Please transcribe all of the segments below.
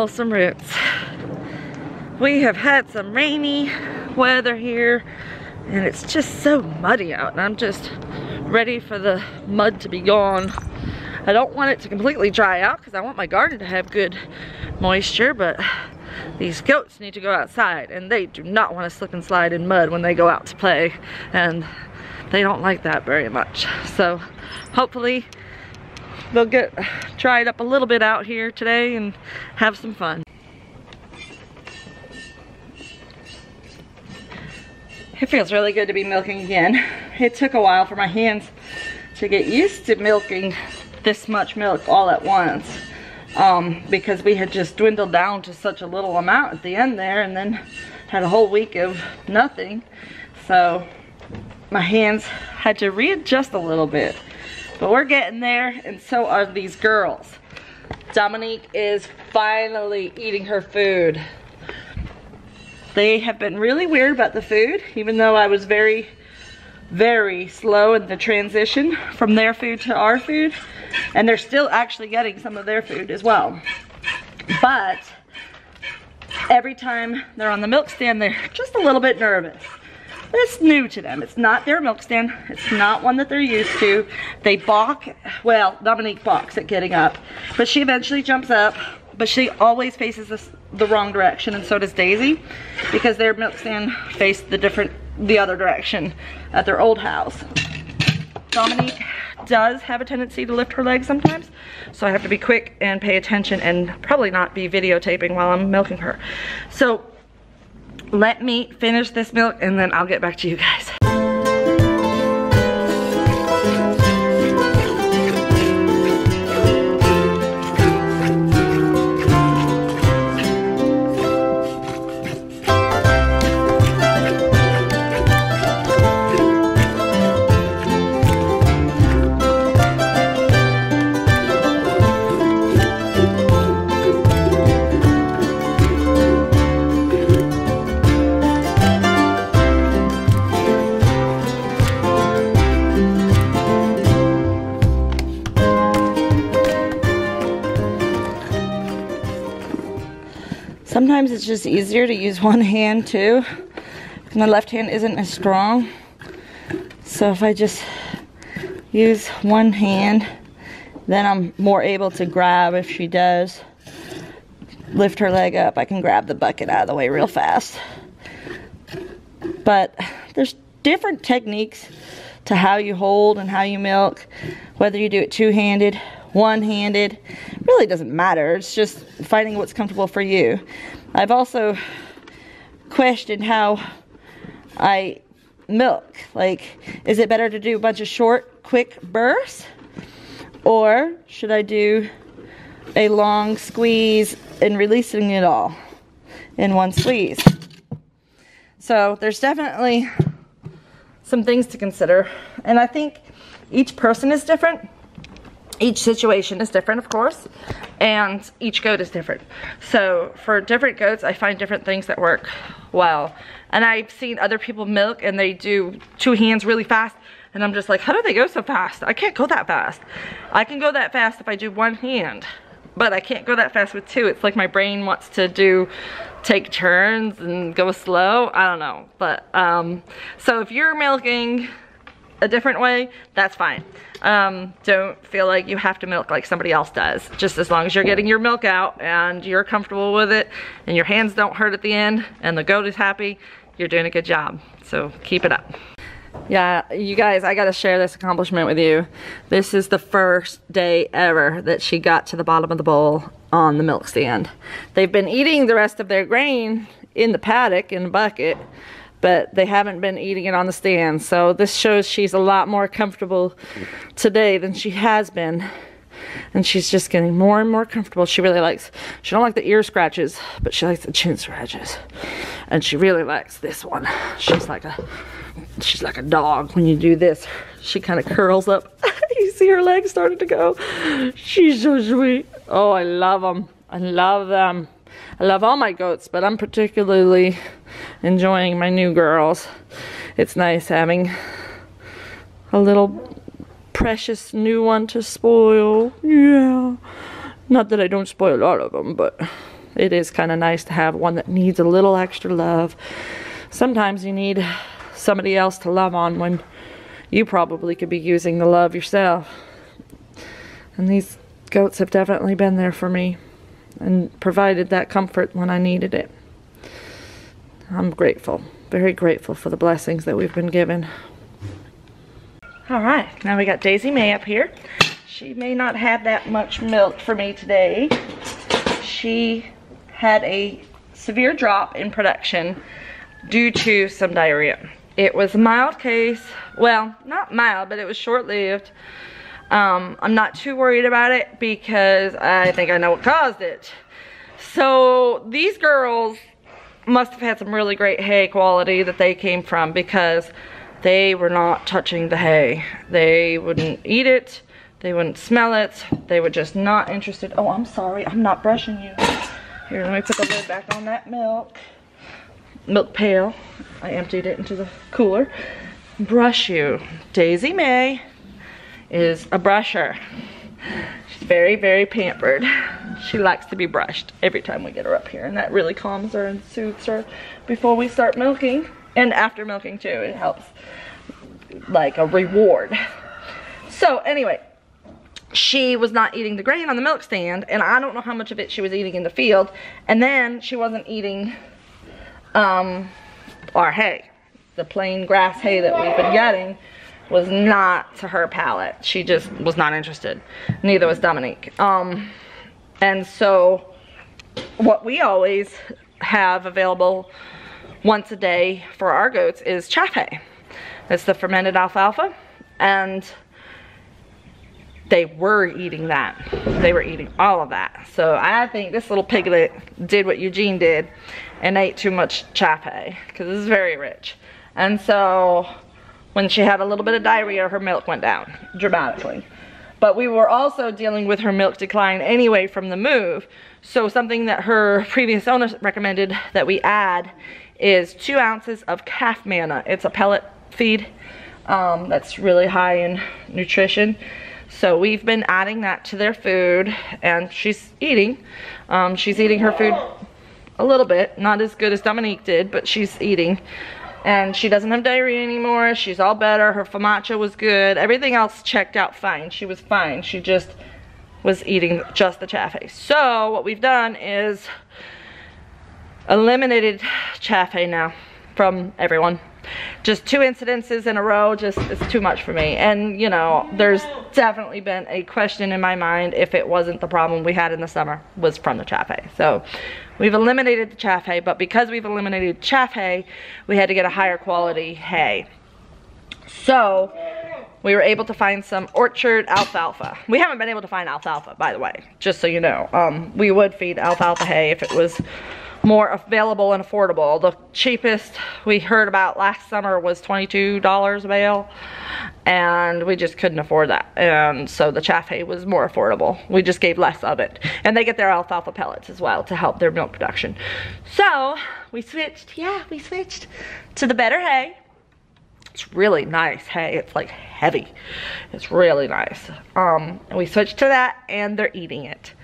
Wholesome Roots. We have had some rainy weather here and it's just so muddy out, and I'm just ready for the mud to be gone. I don't want it to completely dry out because I want my garden to have good moisture, but these goats need to go outside and they do not want to slip and slide in mud when they go out to play, and they don't like that very much. So hopefully they'll get dried up a little bit out here today and have some fun. It feels really good to be milking again. It took a while for my hands to get used to milking this much milk all at once, because we had just dwindled down to such a little amount at the end there, and then had a whole week of nothing. So my hands had to readjust a little bit. But we're getting there, and so are these girls. Dominique is finally eating her food. They have been really weird about the food, even though I was very, very slow in the transition from their food to our food. And they're still actually getting some of their food as well. But every time they're on the milk stand, they're just a little bit nervous. It's new to them. It's not their milk stand. It's not one that they're used to. They balk. Well, Dominique balks at getting up, but she eventually jumps up. But she always faces the wrong direction, and so does Daisy, because their milk stand faced the other direction at their old house. Dominique does have a tendency to lift her legs sometimes, so I have to be quick and pay attention and probably not be videotaping while I'm milking her. So let me finish this milk and then I'll get back to you guys. Sometimes it's just easier to use one hand too. My left hand isn't as strong. So if I just use one hand, then I'm more able to grab. If she does lift her leg up, I can grab the bucket out of the way real fast. But there's different techniques to how you hold and how you milk, whether you do it two-handed, one-handed, really doesn't matter. It's just finding what's comfortable for you. I've also questioned how I milk. Like, is it better to do a bunch of short, quick bursts? Or should I do a long squeeze and releasing it all in one squeeze? So there's definitely some things to consider. And I think each person is different. Each situation is different, of course, and each goat is different. So for different goats, I find different things that work well. And I've seen other people milk and they do two hands really fast, and I'm just like, how do they go so fast? I can't go that fast. I can go that fast if I do one hand, but I can't go that fast with two. It's like my brain wants to take turns and go slow. I don't know, but so if you're milking a different way, that's fine. Don't feel like you have to milk like somebody else does. Just as long as you're getting your milk out and you're comfortable with it and your hands don't hurt at the end and the goat is happy, you're doing a good job. So keep it up. Yeah, you guys, I gotta share this accomplishment with you. This is the first day ever that she got to the bottom of the bowl on the milk stand. They've been eating the rest of their grain in the paddock in the bucket, but they haven't been eating it on the stand. So this shows she's a lot more comfortable today than she has been. And she's just getting more and more comfortable. She really likes, she don't like the ear scratches, but she likes the chin scratches. And she really likes this one. She's like a dog. When you do this, she kind of curls up. You see her legs starting to go. She's so sweet. Oh, I love them. I love them. I love all my goats, but I'm particularly enjoying my new girls. It's nice having a little precious new one to spoil. Yeah. Not that I don't spoil all of them, but it is kind of nice to have one that needs a little extra love. Sometimes you need somebody else to love on when you probably could be using the love yourself. And these goats have definitely been there for me and provided that comfort when I needed it. I'm grateful, very grateful for the blessings that we've been given. All right, now we got Daisy May up here. She may not have that much milk for me today. She had a severe drop in production due to some diarrhea. It was a mild case. Well, not mild, but it was short-lived. I'm not too worried about it because I think I know what caused it. So these girls must have had some really great hay quality that they came from, because they were not touching the hay. They wouldn't eat it. They wouldn't smell it. They were just not interested. Oh, I'm sorry. I'm not brushing you. Here, let me put the lid back on that milk pail. I emptied it into the cooler. Brush you. Daisy May is a brusher. She's very, very pampered. She likes to be brushed every time we get her up here, and that really calms her and soothes her before we start milking, and after milking too. It helps, like a reward. So anyway, she was not eating the grain on the milk stand, and I don't know how much of it she was eating in the field, and then she wasn't eating our hay. The plain grass hay that we've been getting was not to her palate. She just was not interested. Neither was Dominique. And so what we always have available once a day for our goats is chaff hay. It's the fermented alfalfa, and they were eating that. They were eating all of that. So I think this little piglet did what Eugene did and ate too much chaff hay, because it's very rich. And so when she had a little bit of diarrhea, her milk went down dramatically. But we were also dealing with her milk decline anyway from the move. So something that her previous owner recommended that we add is 2 ounces of calf manna. It's a pellet feed that's really high in nutrition. So we've been adding that to their food, and she's eating. She's eating her food a little bit, not as good as Dominique did, but she's eating. And she doesn't have diarrhea anymore. She's all better. Her famacha was good. Everything else checked out fine. She was fine. She just was eating just the chaff hay. So what we've done is eliminated chaff hay now from everyone. Just 2 incidences in a row, just it's too much for me. And you know, there's definitely been a question in my mind if it wasn't the problem we had in the summer was from the chaff hay. So we've eliminated the chaff hay, but because we've eliminated chaff hay, we had to get a higher quality hay. So we were able to find some orchard alfalfa. We haven't been able to find alfalfa, by the way, just so you know. We would feed alfalfa hay if it was more available and affordable. The cheapest we heard about last summer was $22 a bale, and we just couldn't afford that. And so the chaff hay was more affordable. We just gave less of it. And they get their alfalfa pellets as well to help their milk production. So we switched to the better hay. It's really nice hay. It's like heavy. It's really nice. And we switched to that, and they're eating it.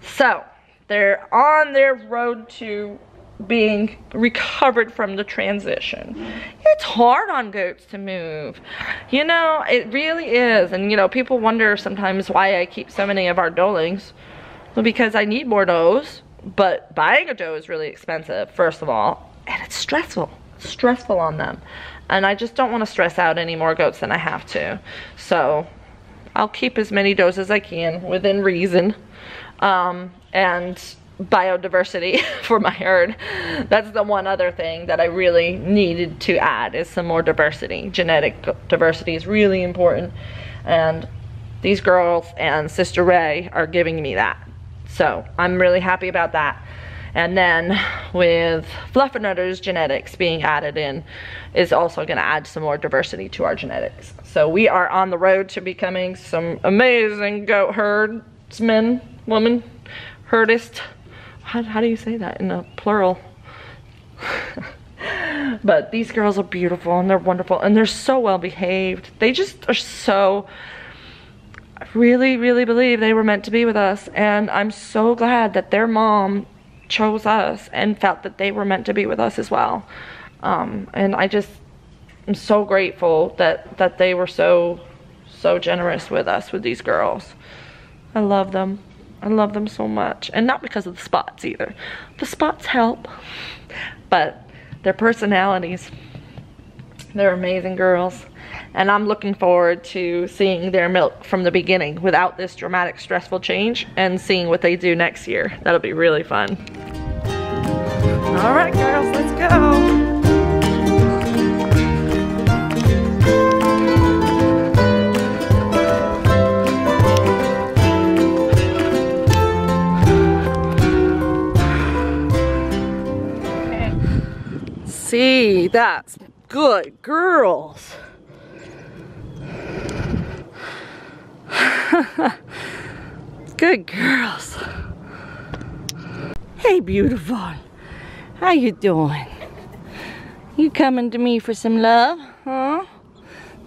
So they're on their road to being recovered from the transition. It's hard on goats to move. You know, it really is. And you know, people wonder sometimes why I keep so many of our doelings. Well, because I need more does, but buying a doe is really expensive, first of all, and it's stressful. It's stressful on them. And I just don't want to stress out any more goats than I have to. So I'll keep as many does as I can within reason. And biodiversity for my herd. That's the one other thing that I really needed to add, is some more diversity. Genetic diversity is really important, and these girls and Sister Ray are giving me that. So I'm really happy about that. And then with Fluffernutters genetics being added in is also going to add some more diversity to our genetics. So we are on the road to becoming some amazing goat herdsmen, woman, herdist. How do you say that in a plural? But these girls are beautiful, and they're wonderful, and they're so well behaved. They just are so I really, really believe they were meant to be with us, and I'm so glad that their mom chose us and felt that they were meant to be with us as well. And I just am so grateful that they were so generous with us, with these girls. I love them. I love them so much. And not because of the spots either. The spots help, but their personalities. They're amazing girls. And I'm looking forward to seeing their milk from the beginning without this dramatic, stressful change, and seeing what they do next year. That'll be really fun. All right, girls, let's go. See, that's good girls. Good girls. Hey, beautiful. How you doing? You coming to me for some love, huh?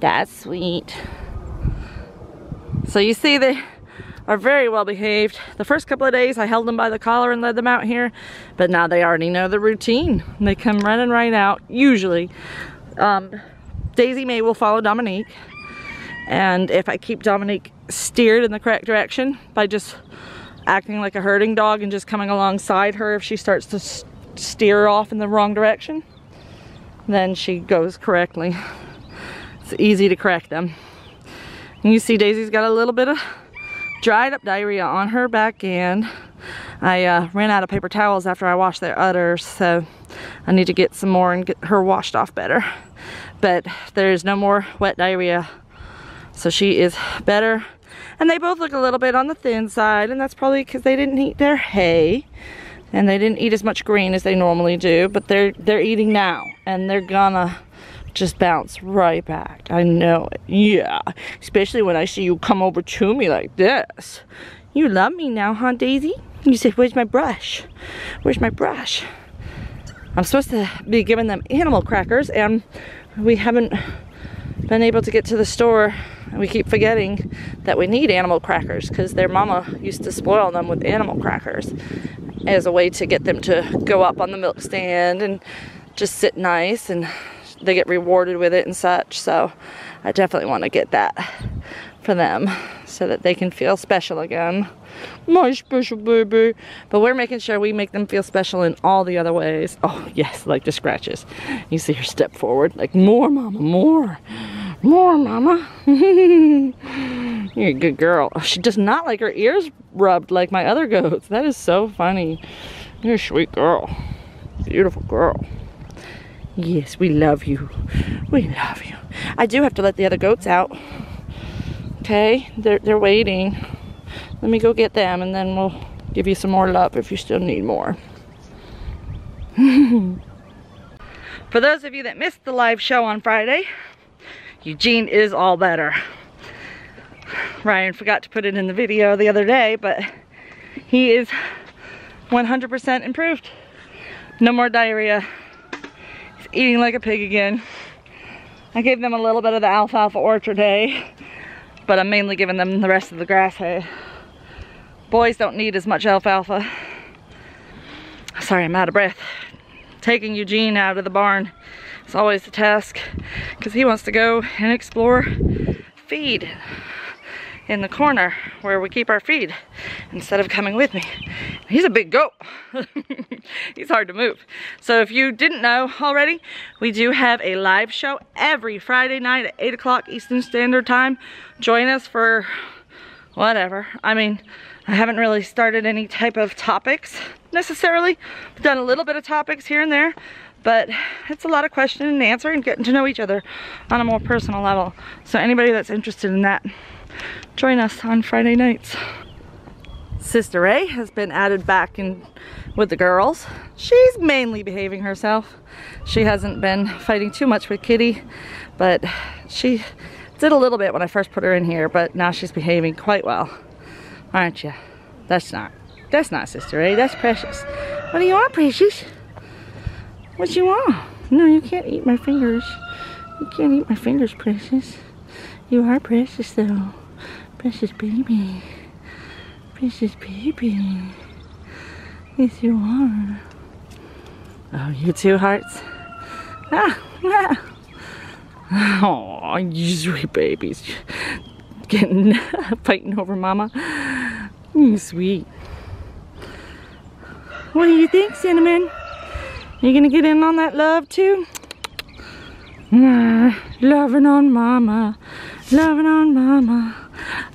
That's sweet. So you see, they are very well behaved. The first couple of days I held them by the collar and led them out here, but now they already know the routine. They come running right out, usually. Daisy May will follow Dominique, and if I keep Dominique steered in the correct direction by just acting like a herding dog and just coming alongside her if she starts to steer off in the wrong direction, then she goes correctly. It's easy to correct them. And you see Daisy's got a little bit of dried up diarrhea on her back end. I ran out of paper towels after I washed their udders, so I need to get some more and get her washed off better. But there's no more wet diarrhea, so she is better. And they both look a little bit on the thin side, and that's probably because they didn't eat their hay and they didn't eat as much green as they normally do, but they're eating now, and they're gonna just bounce right back. I know it. Yeah, especially when I see you come over to me like this. You love me now, huh, Daisy? You say, where's my brush? Where's my brush? I'm supposed to be giving them animal crackers, and we haven't been able to get to the store. We keep forgetting that we need animal crackers because their mama used to spoil them with animal crackers as a way to get them to go up on the milk stand and just sit nice, and they get rewarded with it and such. So I definitely want to get that for them so that they can feel special again. My special baby. But we're making sure we make them feel special in all the other ways. Oh yes, like the scratches. You see her step forward like, more mama, more mama. You're a good girl. Oh, she does not like her ears rubbed like my other goats. That is so funny. You're a sweet girl. Beautiful girl. Yes, we love you. We love you. I do have to let the other goats out. Okay, they're waiting. Let me go get them, and then we'll give you some more love if you still need more. For those of you that missed the live show on Friday, Eugene is all better. Ryan forgot to put it in the video the other day, but he is 100% improved. No more diarrhea. He's eating like a pig again. I gave them a little bit of the alfalfa orchard hay, but I'm mainly giving them the rest of the grass hay. Boys don't need as much alfalfa. Sorry, I'm out of breath. Taking Eugene out of the barn is always a task because he wants to go and explore feed in the corner where we keep our feed instead of coming with me. He's a big goat. He's hard to move. So if you didn't know already, we do have a live show every Friday night at 8 o'clock Eastern Standard Time. Join us for whatever. I mean, I haven't really started any type of topics necessarily. We've done a little bit of topics here and there, but it's a lot of question and answer and getting to know each other on a more personal level. So anybody that's interested in that, join us on Friday nights. Sister Ray has been added back in with the girls. She's mainly behaving herself. She hasn't been fighting too much with Kitty, but she did a little bit when I first put her in here, but now she's behaving quite well. Aren't you? That's not Sister Ray, that's Precious. What do you want, Precious? What you want? No, you can't eat my fingers. You can't eat my fingers, Precious. You are precious though. Precious baby. Precious baby. Yes, you are. Oh, you too, hearts? Ah, ah. Oh, you sweet babies. Getting fighting over mama. You sweet. What do you think, Cinnamon? You gonna get in on that love too? Loving on mama. Loving on mama.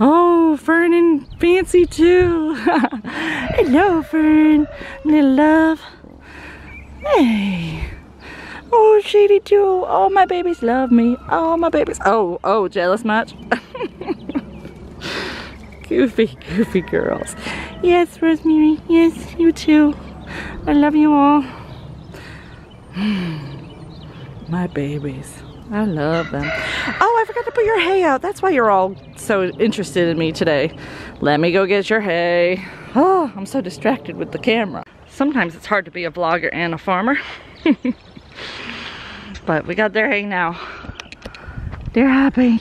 Oh, Fern and Fancy too. Hello, Fern. Little love. Hey. Oh, Shady too. Oh, my babies love me. Oh, my babies. Oh, jealous much? Goofy girls. Yes, Rosemary. Yes, you too. I love you all. My babies. I love them. Oh, I forgot to put your hay out. That's why you're all so interested in me today. Let me go get your hay. Oh, I'm so distracted with the camera. Sometimes it's hard to be a vlogger and a farmer. But we got their hay now. They're happy.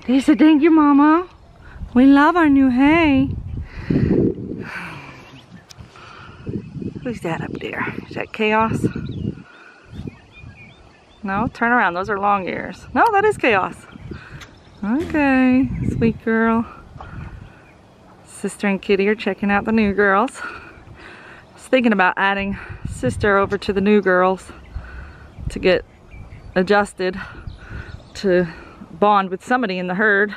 They said, thank you, Mama. We love our new hay. Who's that up there? Is that Chaos? No, turn around. Those are long ears. No, that is Chaos. Okay, sweet girl. Sister and Kitty are checking out the new girls. I was thinking about adding Sister over to the new girls to get adjusted to bond with somebody in the herd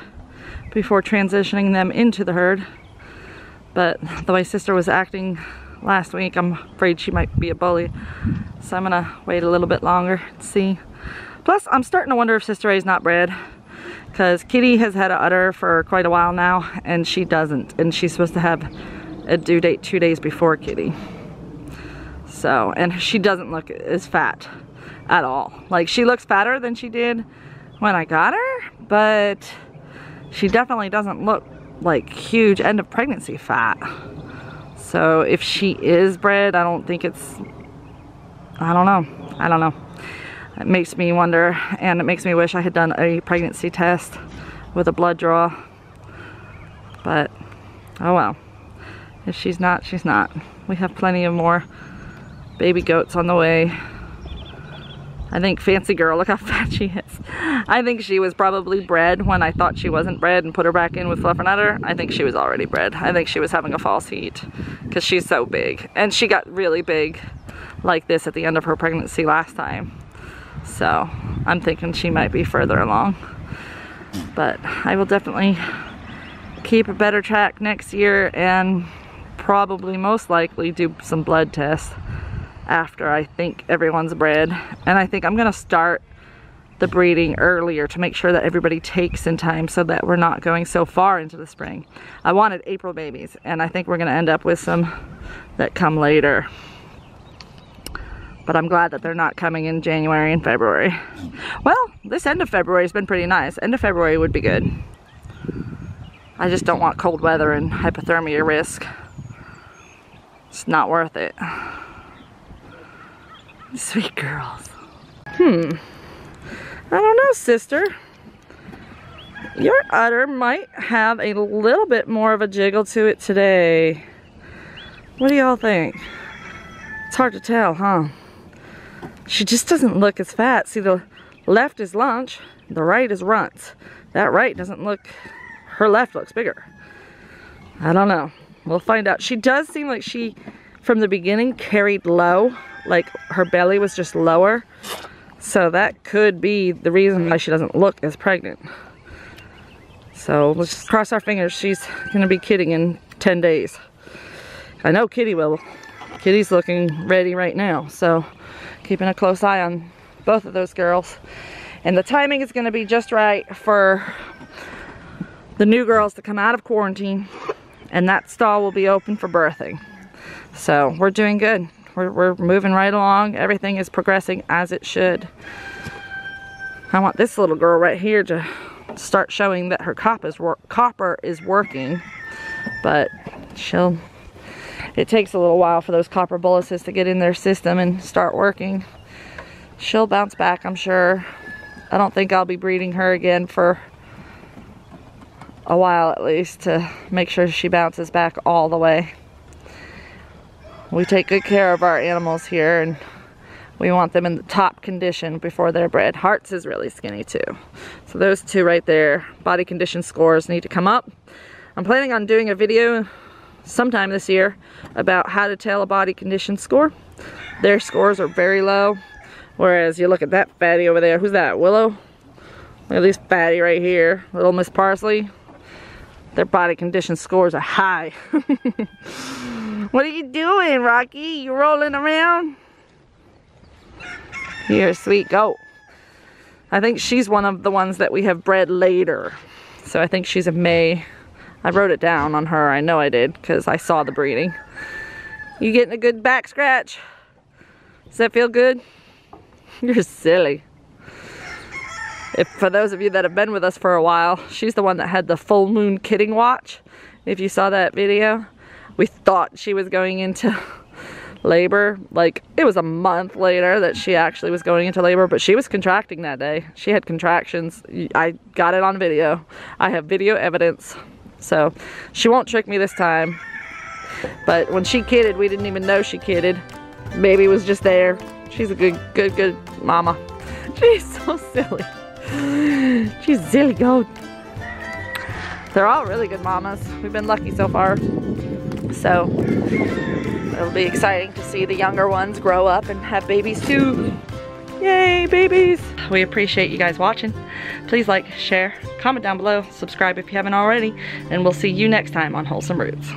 before transitioning them into the herd. But the way Sister was acting last week, I'm afraid she might be a bully. So I'm gonna wait a little bit longer and see. Plus, I'm starting to wonder if Sister A's not bred, because Kitty has had an udder for quite a while now and she doesn't, and she's supposed to have a due date 2 days before Kitty. So, and she doesn't look as fat at all. Like, she looks fatter than she did when I got her, but she definitely doesn't look like huge end of pregnancy fat. So if she is bred, I don't think it's, I don't know. It makes me wonder, and it makes me wish I had done a pregnancy test with a blood draw. But, oh well. If she's not, she's not. We have plenty of more baby goats on the way. I think Fancy Girl, look how fat she is. I think she was probably bred when I thought she wasn't bred and put her back in with Fluff and Udder. I think she was already bred. I think she was having a false heat because she's so big. And she got really big like this at the end of her pregnancy last time. So I'm thinking she might be further along. But I will definitely keep a better track next year and probably most likely do some blood tests after I think everyone's bred. And I think I'm gonna start the breeding earlier to make sure that everybody takes in time so that we're not going so far into the spring. I wanted April babies, and I think we're gonna end up with some that come later. But I'm glad that they're not coming in January and February. Well, this end of February has been pretty nice. End of February would be good. I just don't want cold weather and hypothermia risk. It's not worth it. Sweet girls. I don't know, Sister. Your udder might have a little bit more of a jiggle to it today. What do y'all think? It's hard to tell, huh? She just doesn't look as fat. See, the left is lunch, the right is runts. That right doesn't look, her left looks bigger. I don't know. We'll find out. She does seem like she, from the beginning, carried low. Like her belly was just lower. So that could be the reason why she doesn't look as pregnant. So let's just cross our fingers. She's gonna be kidding in 10 days. I know Kitty will. Kitty's looking ready right now. So keeping a close eye on both of those girls. And the timing is gonna be just right for the new girls to come out of quarantine. And that stall will be open for birthing. So we're doing good. We're moving right along. Everything is progressing as it should. I want this little girl right here to start showing that her copper is working. But it takes a little while for those copper boluses to get in their system and start working. She'll bounce back, I'm sure. I don't think I'll be breeding her again for a while at least to make sure she bounces back all the way. We take good care of our animals here, and we want them in the top condition before they're bred. Hearts is really skinny too. So those two right there, body condition scores need to come up. I'm planning on doing a video sometime this year about how to tell a body condition score. Their scores are very low, whereas you look at that fatty over there. Who's that, Willow? Look at this fatty right here, little Miss Parsley. Their body condition scores are high. What are you doing, Rocky? You rolling around? Here, sweet goat. I think she's one of the ones that we have bred later. So I think she's a May. I wrote it down on her. I know I did, because I saw the breeding. You getting a good back scratch? Does that feel good? You're silly. If for those of you that have been with us for a while, she's the one that had the full moon kidding watch. If you saw that video, we thought she was going into labor. Like, it was a month later that she actually was going into labor, but she was contracting that day. She had contractions. I got it on video. I have video evidence. So she won't trick me this time. But when she kidded, we didn't even know she kidded. Baby was just there. She's a good mama. She's so silly. She's a silly goat. They're all really good mamas. We've been lucky so far. So it'll be exciting to see the younger ones grow up and have babies too. Yay, babies! We appreciate you guys watching. Please like, share, comment down below, subscribe if you haven't already, and we'll see you next time on Wholesome Roots.